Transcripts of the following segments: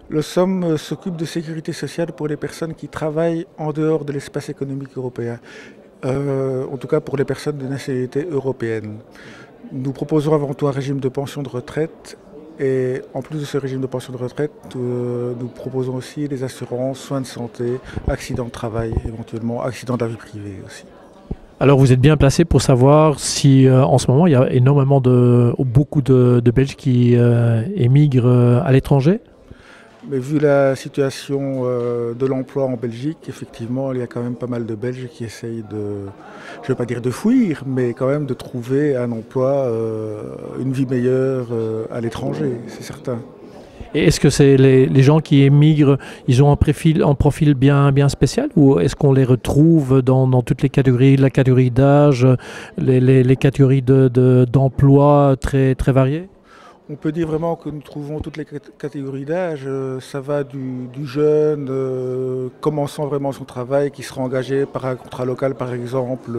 Le SOM s'occupe de sécurité sociale pour les personnes qui travaillent en dehors de l'espace économique européen, en tout cas pour les personnes de nationalité européenne. Nous proposons avant tout un régime de pension de retraite et en plus de ce régime de pension de retraite, nous proposons aussi des assurances, soins de santé, accidents de travail, éventuellement accidents de la vie privée aussi. Alors vous êtes bien placé pour savoir si en ce moment il y a énormément beaucoup de Belges qui émigrent à l'étranger. Mais vu la situation de l'emploi en Belgique, effectivement, il y a quand même pas mal de Belges qui essayent je ne vais pas dire de fuir, mais quand même de trouver un emploi, une vie meilleure à l'étranger, c'est certain. Et est-ce que c'est les gens qui émigrent, ils ont un profil bien spécial ou est-ce qu'on les retrouve dans toutes les catégories, la catégorie d'âge, les catégories d'emploi très variées? On peut dire vraiment que nous trouvons toutes les catégories d'âge. Ça va du jeune, commençant vraiment son travail, qui sera engagé par un contrat local, par exemple,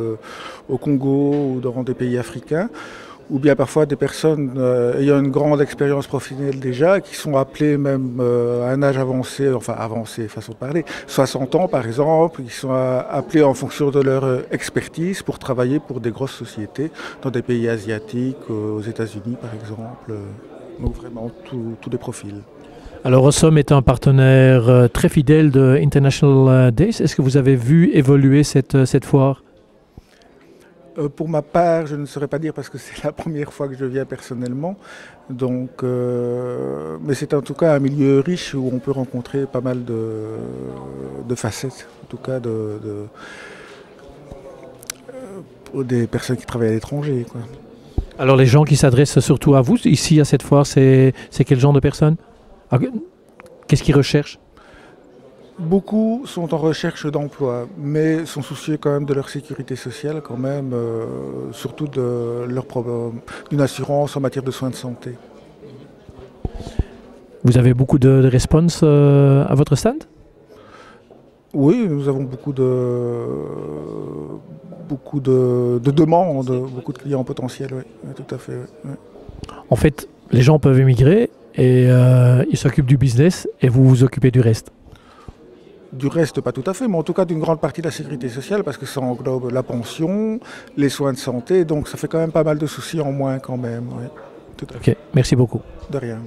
au Congo ou dans des pays africains, ou bien parfois des personnes ayant une grande expérience professionnelle déjà, qui sont appelées même à un âge avancé, enfin avancé, façon de parler, 60 ans par exemple, qui sont appelés en fonction de leur expertise pour travailler pour des grosses sociétés dans des pays asiatiques, aux États-Unis par exemple. Donc vraiment tous les profils. Alors Ossom est un partenaire très fidèle de International Days. Est-ce que vous avez vu évoluer cette foire? Pour ma part, je ne saurais pas dire parce que c'est la première fois que je viens personnellement. Donc, mais c'est en tout cas un milieu riche où on peut rencontrer pas mal de facettes, en tout cas pour des personnes qui travaillent à l'étranger, quoi. Alors les gens qui s'adressent surtout à vous, ici à cette foire, c'est quel genre de personnes? Qu'est-ce qu'ils recherchent? Beaucoup sont en recherche d'emploi, mais sont soucieux quand même de leur sécurité sociale, quand même, surtout d'une assurance en matière de soins de santé. Vous avez beaucoup de réponses à votre stand? Oui, nous avons beaucoup de demandes, beaucoup de clients potentiels, oui, oui, tout à fait. Oui, oui. En fait, les gens peuvent émigrer et ils s'occupent du business et vous vous occupez du reste. Du reste, pas tout à fait, mais en tout cas d'une grande partie de la sécurité sociale, parce que ça englobe la pension, les soins de santé, donc ça fait quand même pas mal de soucis en moins quand même. Oui. Tout à fait. Ok, merci beaucoup. De rien.